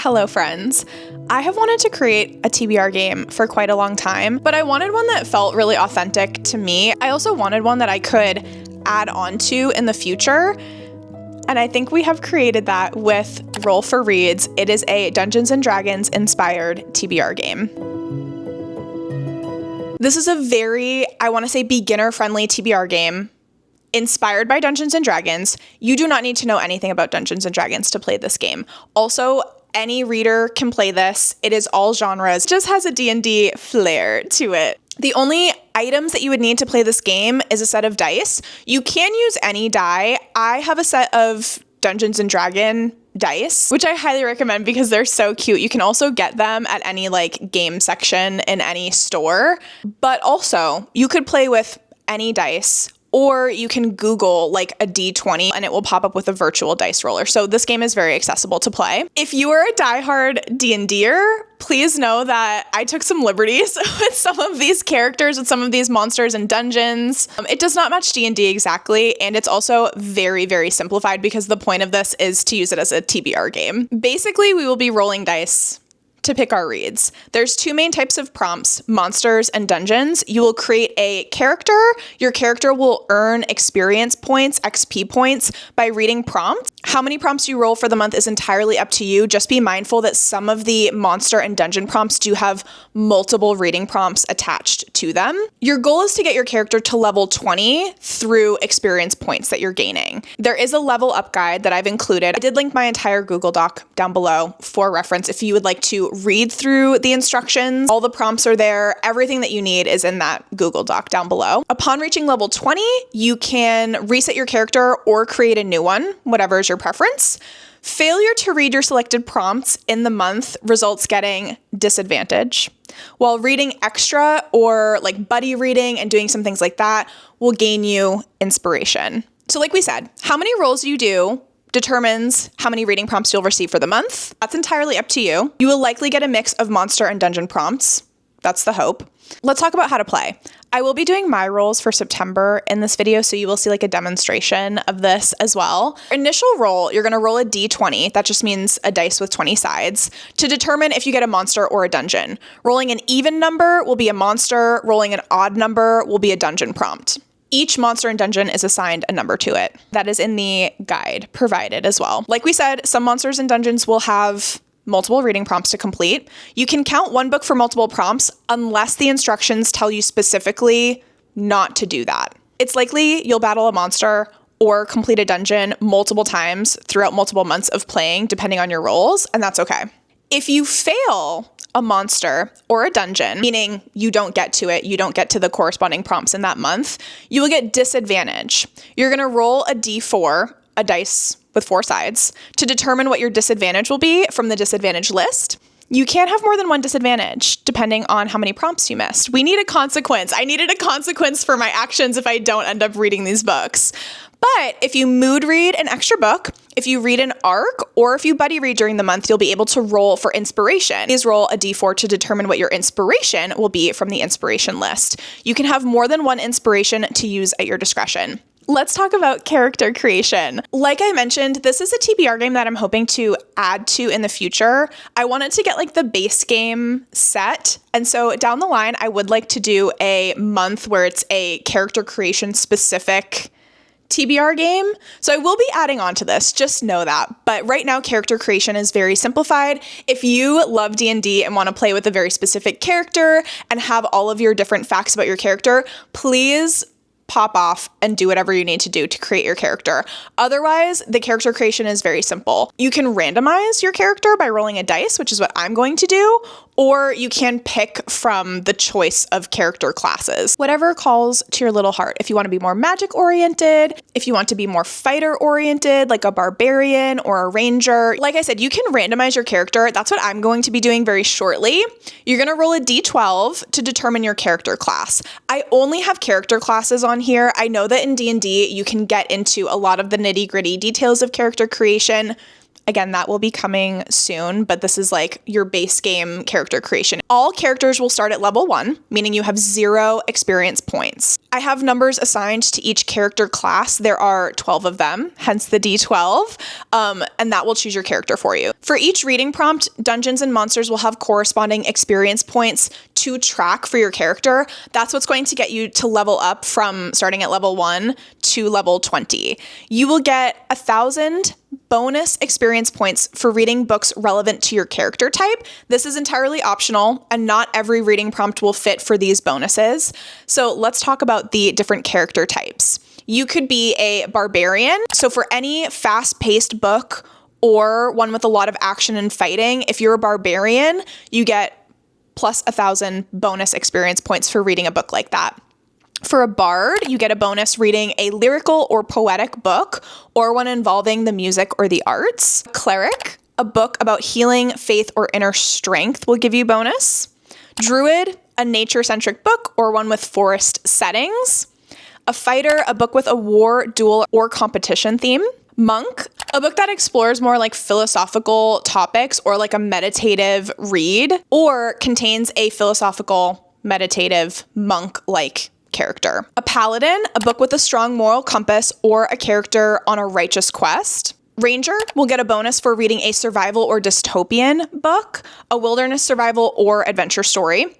Hello friends. I have wanted to create a TBR game for quite a long time, but I wanted one that felt really authentic to me. I also wanted one that I could add on to in the future, and I think we have created that with Roll for Reads. It is a Dungeons & Dragons inspired TBR game. This is a very, I want to say, beginner-friendly TBR game inspired by Dungeons & Dragons. You do not need to know anything about Dungeons & Dragons to play this game. Also, any reader can play this. It is all genres. It just has a D&D flair to it. The only items that you would need to play this game is a set of dice. You can use any die. I have a set of Dungeons & Dragon dice, which I highly recommend because they're so cute. You can also get them at any game section in any store. But also, you could play with any dice, or you can Google a D20 and it will pop up with a virtual dice roller. So this game is very accessible to play. If you are a diehard D&Der, please know that I took some liberties with some of these characters, with some of these monsters and dungeons. It does not match D&D exactly, and it's also very, very simplified because the point of this is to use it as a TBR game. Basically, we will be rolling dice to pick our reads. There's two main types of prompts, monsters and dungeons. You will create a character. Your character will earn experience points, XP points, by reading prompts. How many prompts you roll for the month is entirely up to you. Just be mindful that some of the monster and dungeon prompts do have multiple reading prompts attached to them. Your goal is to get your character to level 20 through experience points that you're gaining. There is a level up guide that I've included. I did link my entire Google Doc down below for reference if you would like to read through the instructions. All the prompts are there. Everything that you need is in that Google Doc down below. Upon reaching level 20, you can reset your character or create a new one, whatever is your preference. Failure to read your selected prompts in the month results getting disadvantage, while reading extra or buddy reading and doing some things like that will gain you inspiration. So like we said, how many rolls you do determines how many reading prompts you'll receive for the month. That's entirely up to you. You will likely get a mix of monster and dungeon prompts. That's the hope. Let's talk about how to play. I will be doing my rolls for September in this video, so you will see a demonstration of this as well. Initial roll, you're going to roll a D20. That just means a dice with 20 sides to determine if you get a monster or a dungeon. Rolling an even number will be a monster. Rolling an odd number will be a dungeon prompt. Each monster and dungeon is assigned a number to it. That is in the guide provided as well. Like we said, some monsters and dungeons will have multiple reading prompts to complete. You can count one book for multiple prompts unless the instructions tell you specifically not to do that. It's likely you'll battle a monster or complete a dungeon multiple times throughout multiple months of playing, depending on your rolls, and that's okay. If you fail a monster or a dungeon, meaning you don't get to it, you don't get to the corresponding prompts in that month, you will get disadvantage. You're going to roll a D4, a dice with 4 sides, to determine what your disadvantage will be from the disadvantage list. You can't have more than one disadvantage, depending on how many prompts you missed. We need a consequence. I needed a consequence for my actions if I don't end up reading these books. But if you mood read an extra book, if you read an arc, or if you buddy read during the month, you'll be able to roll for inspiration. Please roll a D4 to determine what your inspiration will be from the inspiration list. You can have more than one inspiration to use at your discretion. Let's talk about character creation. Like I mentioned, this is a TBR game that I'm hoping to add to in the future. I wanted to get the base game set. And so down the line, I would like to do a month where it's a character creation specific TBR game. So I will be adding on to this, just know that. But right now, character creation is very simplified. If you love D&D and want to play with a very specific character and have all of your different facts about your character, please pop off and do whatever you need to do to create your character. Otherwise, the character creation is very simple. You can randomize your character by rolling a dice, which is what I'm going to do, or you can pick from the choice of character classes. Whatever calls to your little heart. If you want to be more magic-oriented, if you want to be more fighter-oriented, like a barbarian or a ranger, like I said, you can randomize your character. That's what I'm going to be doing very shortly. You're going to roll a D12 to determine your character class. I only have character classes on here. I know that in D&D, you can get into a lot of the nitty-gritty details of character creation. Again, that will be coming soon, but this is like your base game character creation. All characters will start at level 1, meaning you have 0 experience points. I have numbers assigned to each character class. There are 12 of them, hence the D12, and that will choose your character for you. For each reading prompt, dungeons and monsters will have corresponding experience points to track for your character. That's what's going to get you to level up from starting at level 1 to level 20. You will get 1,000 bonus experience points for reading books relevant to your character type. This is entirely optional, and not every reading prompt will fit for these bonuses. So let's talk about the different character types. You could be a barbarian. So for any fast-paced book or one with a lot of action and fighting, if you're a barbarian, you get plus 1,000 bonus experience points for reading a book like that. For a bard, you get a bonus reading a lyrical or poetic book or one involving the music or the arts. Cleric, a book about healing, faith, or inner strength will give you bonus. Druid, a nature-centric book or one with forest settings. A fighter, a book with a war, duel, or competition theme. Monk, a book that explores more like philosophical topics or like a meditative read, or contains a philosophical, meditative, monk-like character. A paladin, a book with a strong moral compass or a character on a righteous quest. Ranger will get a bonus for reading a survival or dystopian book, a wilderness survival or adventure story.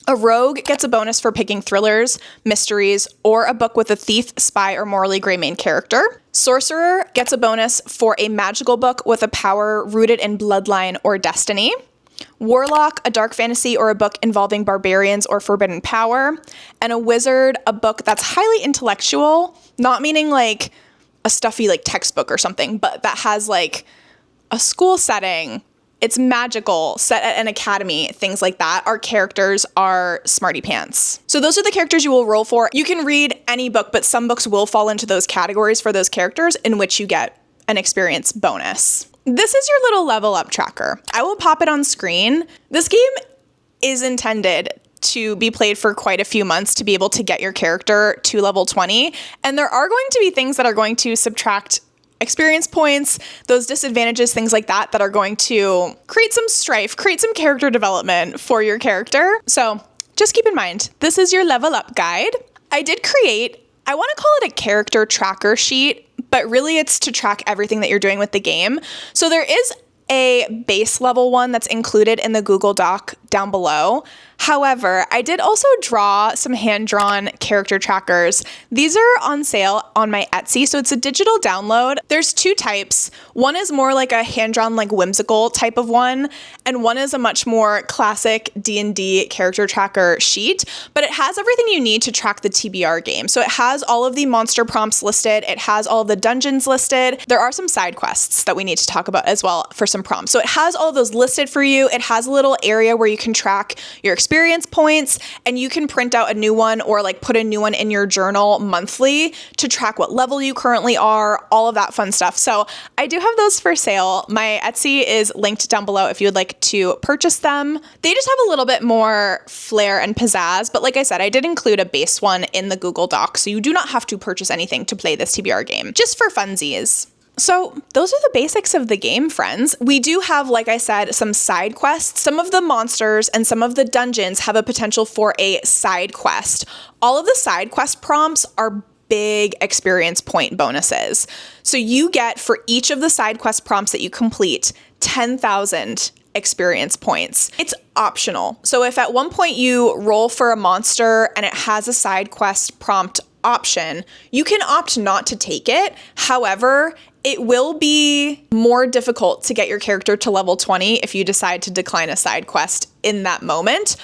A rogue gets a bonus for picking thrillers, mysteries, or a book with a thief, spy, or morally gray main character. Sorcerer gets a bonus for a magical book with a power rooted in bloodline or destiny. Warlock, a dark fantasy or a book involving barbarians or forbidden power. And a wizard, a book that's highly intellectual, not meaning like a stuffy like textbook or something, but that has like a school setting. It's magical, set at an academy, things like that. Our characters are smarty pants. So those are the characters you will roll for. You can read any book, but some books will fall into those categories for those characters in which you get an experience bonus. This is your little level up tracker. I will pop it on screen. This game is intended to be played for quite a few months to be able to get your character to level 20. And there are going to be things that are going to subtract experience points, those disadvantages, things like that, that are going to create some strife, create some character development for your character. So just keep in mind, this is your level up guide. I did create, I want to call it a character tracker sheet, but really it's to track everything that you're doing with the game. So there is a base level one that's included in the Google Doc down below. However, I did also draw some hand-drawn character trackers. These are on sale on my Etsy, so it's a digital download. There's 2 types. One is more like a hand-drawn, like whimsical type of one, and one is a much more classic D&D character tracker sheet, but it has everything you need to track the TBR game. So it has all of the monster prompts listed. It has all of the dungeons listed. There are some side quests that we need to talk about as well for some prompts. So it has all of those listed for you. It has a little area where you can track your experience points, and you can print out a new one or like put a new one in your journal monthly to track what level you currently are, all of that fun stuff. So I do have those for sale. My Etsy is linked down below if you would like to purchase them. They just have a little bit more flair and pizzazz, but like I said, I did include a base one in the Google Doc, so you do not have to purchase anything to play this TBR game, just for funsies. So those are the basics of the game, friends. We do have, like I said, some side quests. Some of the monsters and some of the dungeons have a potential for a side quest. All of the side quest prompts are big experience point bonuses. So you get, for each of the side quest prompts that you complete, 10,000 experience points. It's optional. So if at one point you roll for a monster and it has a side quest prompt option, you can opt not to take it. However, it will be more difficult to get your character to level 20 if you decide to decline a side quest in that moment.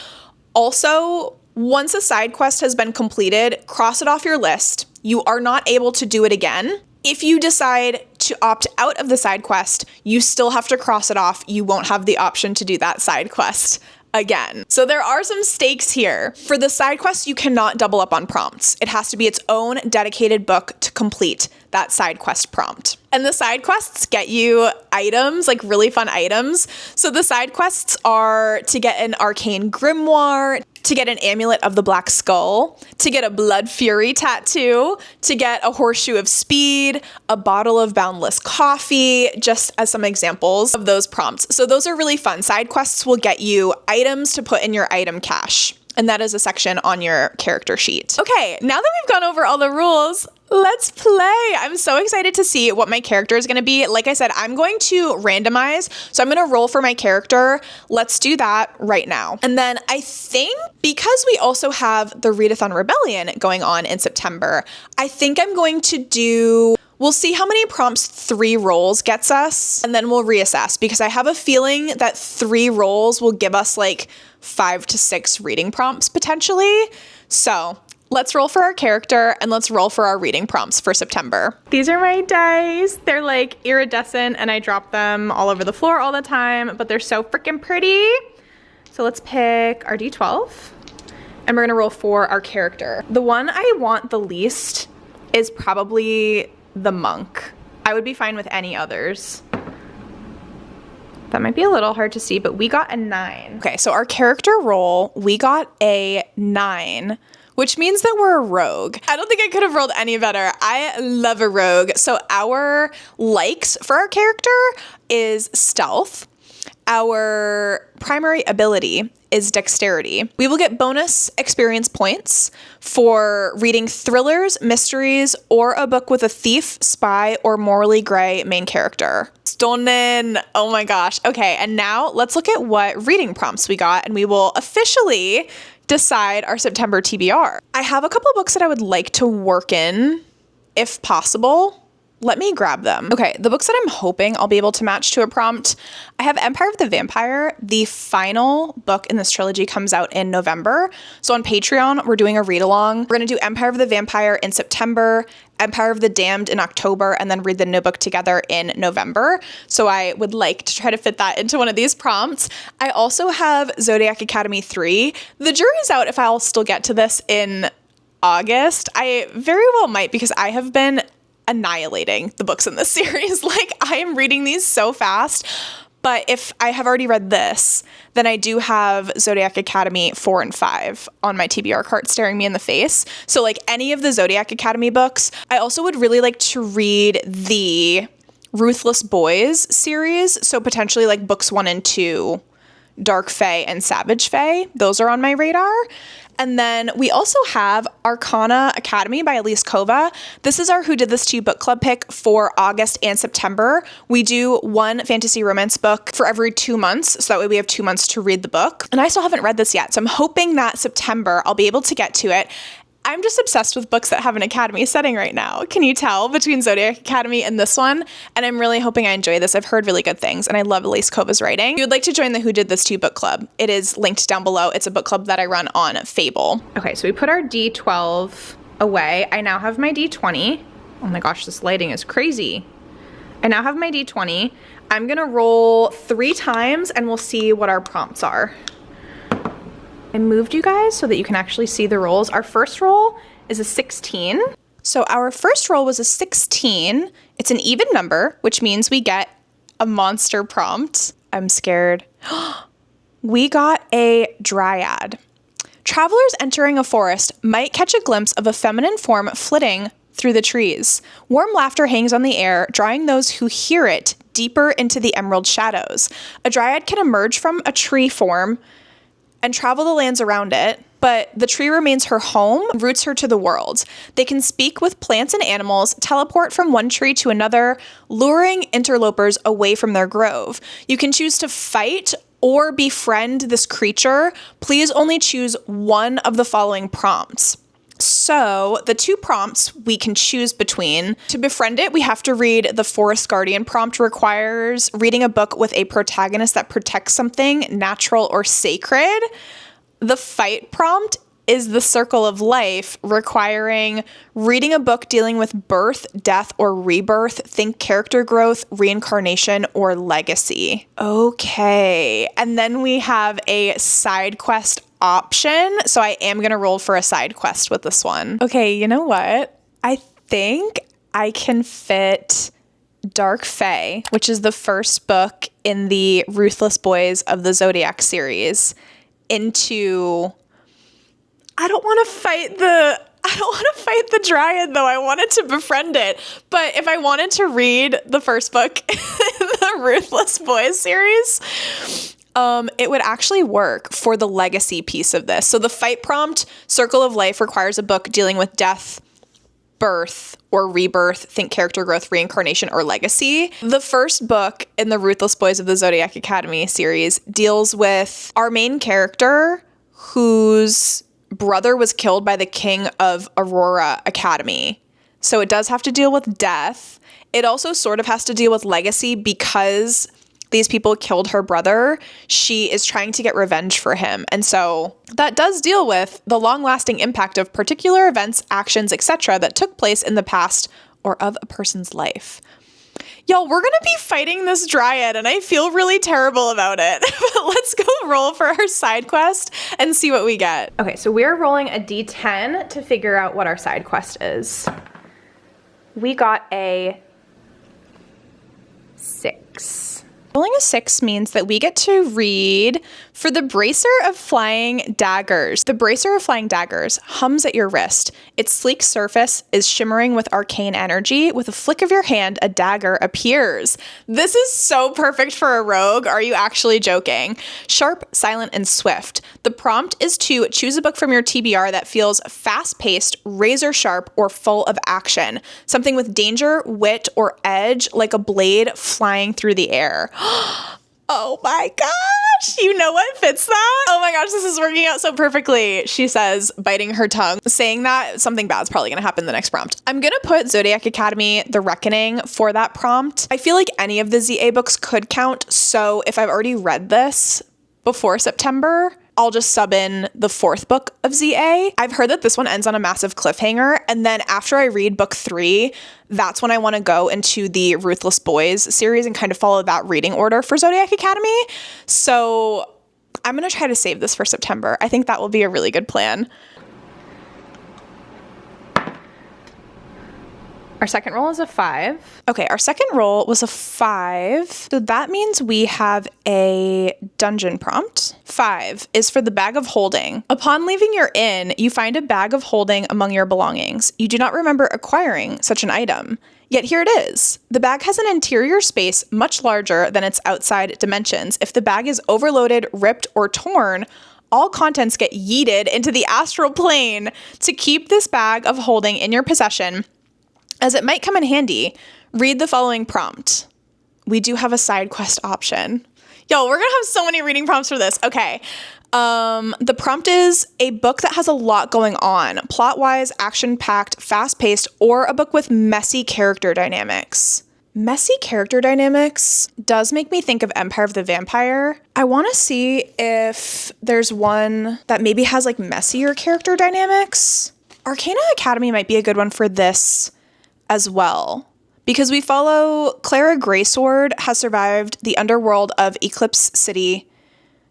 Also, once a side quest has been completed, cross it off your list. You are not able to do it again. If you decide to opt out of the side quest, you still have to cross it off. You won't have the option to do that side quest again. So there are some stakes here. For the side quest, you cannot double up on prompts. It has to be its own dedicated book to complete that side quest prompt. And the side quests get you items, like really fun items. So the side quests are to get an arcane grimoire, to get an amulet of the black skull, to get a blood fury tattoo, to get a horseshoe of speed, a bottle of boundless coffee, just as some examples of those prompts. So those are really fun. Side quests will get you items to put in your item cache. And that is a section on your character sheet. Okay, now that we've gone over all the rules, let's play. I'm so excited to see what my character is gonna be. Like I said, I'm going to randomize. So I'm gonna roll for my character. Let's do that right now. And then I think because we also have the Readathon Rebellion going on in September, I think I'm going to do, we'll see how many prompts 3 rolls gets us, and then we'll reassess, because I have a feeling that 3 rolls will give us like 5 to 6 reading prompts potentially. So let's roll for our character and let's roll for our reading prompts for September. These are my dice. They're like iridescent and I drop them all over the floor all the time, but they're so freaking pretty. So let's pick our D12 and we're gonna roll for our character. The one I want the least is probably the monk. I would be fine with any others. That might be a little hard to see, but we got a 9. Okay, so our character roll, we got a 9, which means that we're a rogue. I don't think I could have rolled any better. I love a rogue. So our likes for our character is stealth. Our primary ability is dexterity. We will get bonus experience points for reading thrillers, mysteries, or a book with a thief, spy, or morally gray main character. Stunning. Oh my gosh. Okay, and now let's look at what reading prompts we got, and we will officially decide our September TBR. I have a couple books that I would like to work in, if possible. Let me grab them. Okay, the books that I'm hoping I'll be able to match to a prompt. I have Empire of the Vampire. The final book in this trilogy comes out in November. So on Patreon, we're doing a read along. We're gonna do Empire of the Vampire in September, Empire of the Damned in October, and then read the new book together in November. So I would like to try to fit that into one of these prompts. I also have Zodiac Academy 3. The jury's out if I'll still get to this in August. I very well might, because I have been annihilating the books in this series. Like, I am reading these so fast. But if I have already read this, then I do have Zodiac Academy 4 and 5 on my TBR cart staring me in the face. So like any of the Zodiac Academy books. I also would really like to read the Ruthless Boys series. So potentially like books 1 and 2, Dark Fae and Savage Fae. Those are on my radar. And then we also have Arcana Academy by Elise Kova. This is our Who Did This To You book club pick for August and September. We do 1 fantasy romance book for every 2 months, so that way we have 2 months to read the book. And I still haven't read this yet, so I'm hoping that September I'll be able to get to it. I'm just obsessed with books that have an academy setting right now. Can you tell between Zodiac Academy and this one? And I'm really hoping I enjoy this. I've heard really good things and I love Elise Kova's writing. If you would like to join the Who Did This To You book club, it is linked down below. It's a book club that I run on Fable. Okay, so we put our D12 away. I now have my D20. Oh my gosh, this lighting is crazy. I now have my D20. I'm gonna roll 3 times and we'll see what our prompts are. I moved you guys so that you can actually see the rolls. Our first roll is a 16. So our first roll was a 16. It's an even number, which means we get a monster prompt. I'm scared. We got a dryad. Travelers entering a forest might catch a glimpse of a feminine form flitting through the trees. Warm laughter hangs on the air, drawing those who hear it deeper into the emerald shadows. A dryad can emerge from a tree form and travel the lands around it, but the tree remains her home, roots her to the world. They can speak with plants and animals, teleport from one tree to another, luring interlopers away from their grove. You can choose to fight or befriend this creature. Please only choose one of the following prompts. So the 2 prompts we can choose between. To befriend it, we have to read the Forest Guardian prompt. Requires reading a book with a protagonist that protects something natural or sacred. The fight prompt is the Circle of Life, requiring reading a book dealing with birth, death, or rebirth. Think character growth, reincarnation, or legacy. Okay, and then we have a side quest option. So I am going to roll for a side quest with this one. Okay, you know what? I think I can fit Dark Fae, which is the first book in the Ruthless Boys of the Zodiac series, into... I don't want to fight the dryad, though. I wanted to befriend it. But if I wanted to read the first book in the Ruthless Boys series, it would actually work for the legacy piece of this. So the fight prompt, Circle of Life, requires a book dealing with death, birth, or rebirth, think character growth, reincarnation, or legacy. The first book in the Ruthless Boys of the Zodiac Academy series deals with our main character whose brother was killed by the king of Aurora Academy. So it does have to deal with death. It also sort of has to deal with legacy because these people killed her brother. She is trying to get revenge for him. And so that does deal with the long-lasting impact of particular events, actions, etc. that took place in the past or of a person's life. Y'all, we're going to be fighting this dryad, and I feel really terrible about it. But let's go roll for our side quest and see what we get. Okay, so we're rolling a d10 to figure out what our side quest is. We got a 6. Rolling a 6 means that we get to read for the Bracer of Flying Daggers. The Bracer of Flying Daggers hums at your wrist. Its sleek surface is shimmering with arcane energy. With a flick of your hand, a dagger appears. This is so perfect for a rogue. Are you actually joking? Sharp, silent, and swift. The prompt is to choose a book from your TBR that feels fast-paced, razor-sharp, or full of action. Something with danger, wit, or edge, like a blade flying through the air. Oh my gosh, you know what fits that? Oh my gosh, this is working out so perfectly. She says, biting her tongue, saying that something bad's probably gonna happen in the next prompt. I'm gonna put Zodiac Academy, The Reckoning for that prompt. I feel like any of the ZA books could count, so if I've already read this before September, I'll just sub in the 4th book of ZA. I've heard that this one ends on a massive cliffhanger, and then after I read book 3, that's when I want to go into the Ruthless Boys series and kind of follow that reading order for Zodiac Academy. So I'm going to try to save this for September. I think that will be a really good plan. Our second roll is a 5. Okay, our second roll was a 5. So that means we have a dungeon prompt. 5 is for the Bag of Holding. Upon leaving your inn, you find a bag of holding among your belongings. You do not remember acquiring such an item. Yet here it is. The bag has an interior space much larger than its outside dimensions. If the bag is overloaded, ripped, or torn, all contents get yeeted into the astral plane. To keep this bag of holding in your possession, as it might come in handy, read the following prompt. We do have a side quest option. Yo, we're gonna have so many reading prompts for this. Okay. The prompt is a book that has a lot going on, plot-wise, action-packed, fast-paced, or a book with messy character dynamics. Messy character dynamics does make me think of Empire of the Vampire. I want to see if there's one that maybe has like messier character dynamics. Arcana Academy might be a good one for this as well, because we follow Clara Greysword has survived the underworld of Eclipse City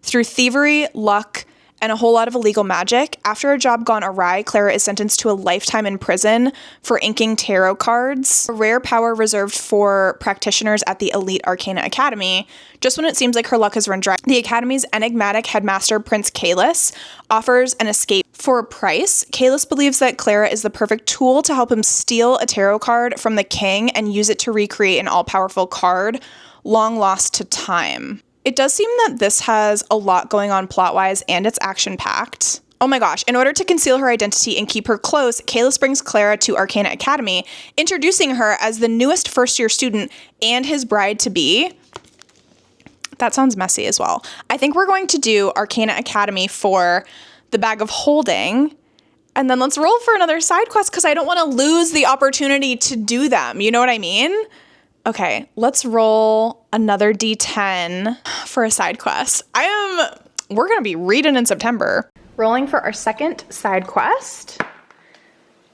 through thievery, luck, and a whole lot of illegal magic. After a job gone awry, Clara is sentenced to a lifetime in prison for inking tarot cards, a rare power reserved for practitioners at the elite Arcana Academy. Just when it seems like her luck has run dry, the Academy's enigmatic headmaster, Prince Kalis, offers an escape for a price. Kalis believes that Clara is the perfect tool to help him steal a tarot card from the king and use it to recreate an all-powerful card, long lost to time. It does seem that this has a lot going on plot-wise and it's action-packed. Oh my gosh, in order to conceal her identity and keep her close, Kalis brings Clara to Arcana Academy, introducing her as the newest first-year student and his bride-to-be. That sounds messy as well. I think we're going to do Arcana Academy for the Bag of Holding, and then let's roll for another side quest because I don't want to lose the opportunity to do them. You know what I mean? Okay, let's roll another d10 for a side quest. We're gonna be reading in September. Rolling for our second side quest.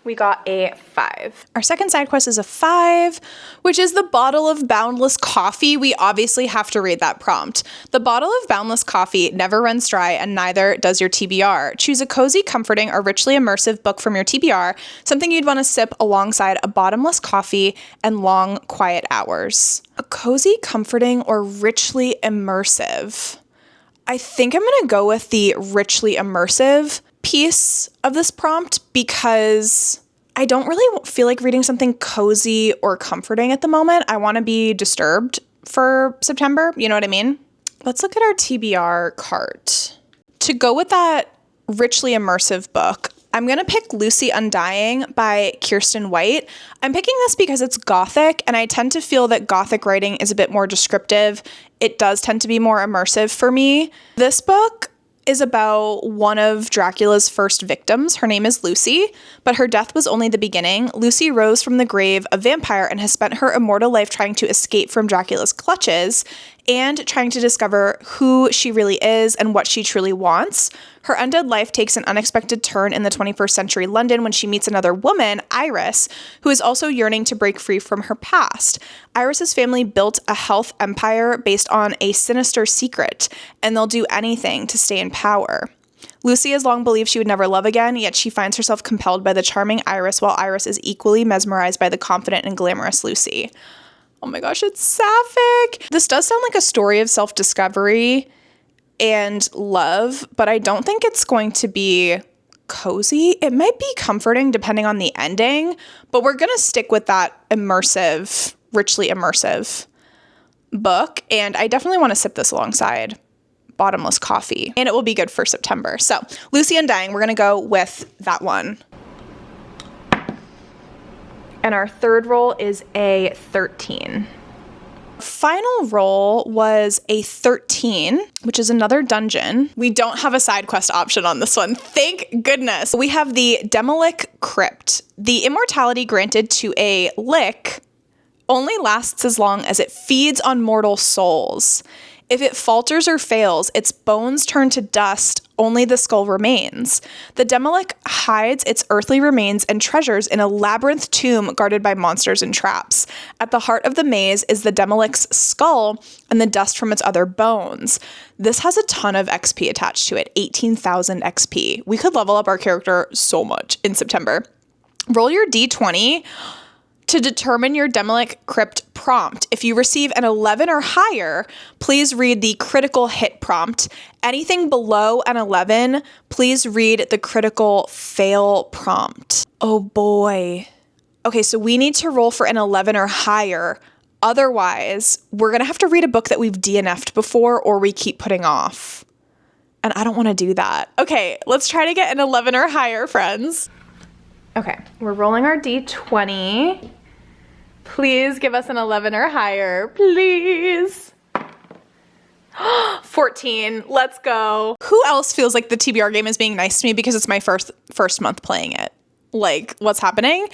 We got a 5. Our second side quest is a 5, which is the bottle of boundless coffee. We obviously have to read that prompt. The bottle of boundless coffee never runs dry, and neither does your TBR. Choose a cozy, comforting, or richly immersive book from your TBR, something you'd want to sip alongside a bottomless coffee and long, quiet hours. A cozy, comforting, or richly immersive. I think I'm going to go with the richly immersive piece of this prompt because I don't really feel like reading something cozy or comforting at the moment. I want to be disturbed for September. You know what I mean? Let's look at our TBR cart. To go with that richly immersive book, I'm going to pick Lucy Undying by Kiersten White. I'm picking this because it's gothic, and I tend to feel that gothic writing is a bit more descriptive. It does tend to be more immersive for me. This book is about one of Dracula's first victims. Her name is Lucy, but her death was only the beginning. Lucy rose from the grave a vampire and has spent her immortal life trying to escape from Dracula's clutches and trying to discover who she really is and what she truly wants. Her undead life takes an unexpected turn in the 21st century London when she meets another woman, Iris, who is also yearning to break free from her past. Iris's family built a health empire based on a sinister secret, and they'll do anything to stay in power. Lucy has long believed she would never love again, yet she finds herself compelled by the charming Iris, while Iris is equally mesmerized by the confident and glamorous Lucy. Oh my gosh, it's sapphic. This does sound like a story of self-discovery and love, but I don't think it's going to be cozy. It might be comforting depending on the ending, but we're going to stick with that immersive, richly immersive book, and I definitely want to sip this alongside bottomless coffee, and it will be good for September. So, Lucy Undying, we're going to go with that one. And our third roll is a 13. Final roll was a 13, which is another dungeon. We don't have a side quest option on this one. Thank goodness. We have the Demolic Crypt. The immortality granted to a lick only lasts as long as it feeds on mortal souls. If it falters or fails, its bones turn to dust, only the skull remains. The Demolic hides its earthly remains and treasures in a labyrinth tomb guarded by monsters and traps. At the heart of the maze is the Demolic's skull and the dust from its other bones. This has a ton of XP attached to it, 18,000 XP. We could level up our character so much in September. Roll your d20 to determine your Demolic Crypt prompt. If you receive an 11 or higher, please read the critical hit prompt. Anything below an 11, please read the critical fail prompt. Oh boy. Okay, so we need to roll for an 11 or higher. Otherwise, we're going to have to read a book that we've DNF'd before or we keep putting off. And I don't want to do that. Okay, let's try to get an 11 or higher, friends. Okay, we're rolling our d20. Please give us an 11 or higher, please. 14, let's go. Who else feels like the TBR game is being nice to me because it's my first month playing it? Like, what's happening?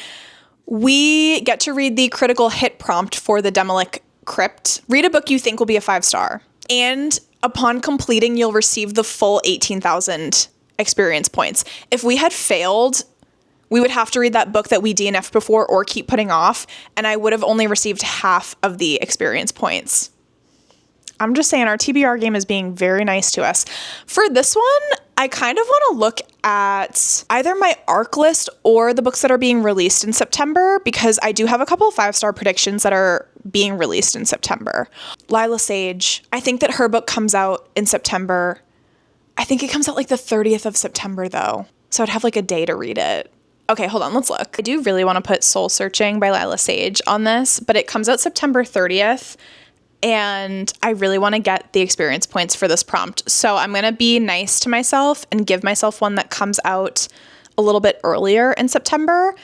We get to read the critical hit prompt for the Demolic Crypt. Read a book you think will be a 5-star. And upon completing, you'll receive the full 18,000 experience points. If we had failed, we would have to read that book that we DNF'd before or keep putting off, and I would have only received half of the experience points. I'm just saying our TBR game is being very nice to us. For this one, I kind of want to look at either my ARC list or the books that are being released in September, because I do have a couple of 5-star predictions that are being released in September. Lila Sage, I think that her book comes out in September. I think it comes out like the 30th of September though, so I'd have like a day to read it. Okay, hold on, let's look. I do really want to put Soul Searching by Lila Sage on this, but it comes out September 30th, and I really want to get the experience points for this prompt. So I'm going to be nice to myself and give myself one that comes out a little bit earlier in September.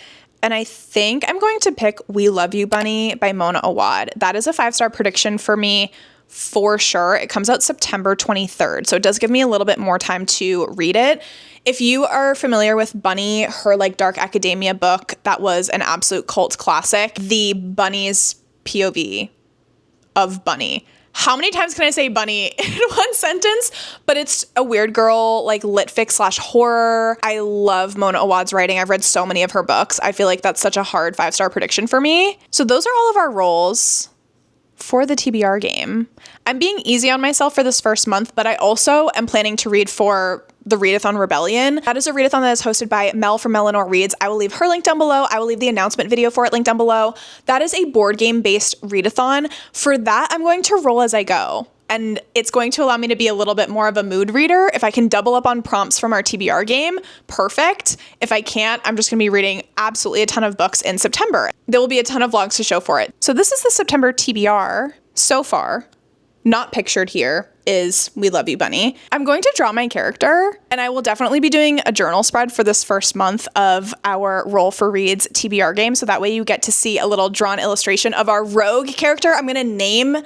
And I think I'm going to pick We Love You, Bunny by Mona Awad. That is a 5-star prediction for me for sure. It comes out September 23rd, so it does give me a little bit more time to read it. If you are familiar with Bunny, her like dark academia book, that was an absolute cult classic. The Bunny's POV of Bunny How many times can I say bunny in one sentence? But it's a weird girl, like lit fic / horror. I love Mona Awad's writing. I've read so many of her books. I feel like that's such a hard 5-star prediction for me. So those are all of our roles for the TBR game. I'm being easy on myself for this first month, but I also am planning to read for the Readathon Rebellion. That is a readathon that is hosted by Mel from Melanie Reads. I will leave her link down below. I will leave the announcement video for it linked down below. That is a board game based readathon. For that, I'm going to roll as I go. And it's going to allow me to be a little bit more of a mood reader. If I can double up on prompts from our TBR game, perfect. If I can't, I'm just gonna be reading absolutely a ton of books in September. There will be a ton of vlogs to show for it. So this is the September TBR so far. Not pictured here is We Love You Bunny. I'm going to draw my character, and I will definitely be doing a journal spread for this first month of our Roll for Reads TBR game, so that way you get to see a little drawn illustration of our rogue character. I'm gonna name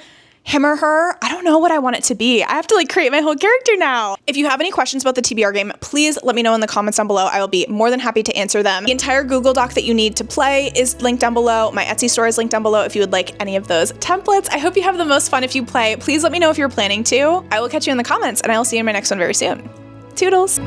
him or her. I don't know what I want it to be. I have to like create my whole character now. If you have any questions about the TBR game, please let me know in the comments down below. I will be more than happy to answer them. The entire Google Doc that you need to play is linked down below. My Etsy store is linked down below if you would like any of those templates. I hope you have the most fun if you play. Please let me know if you're planning to. I will catch you in the comments, and I will see you in my next one very soon. Toodles.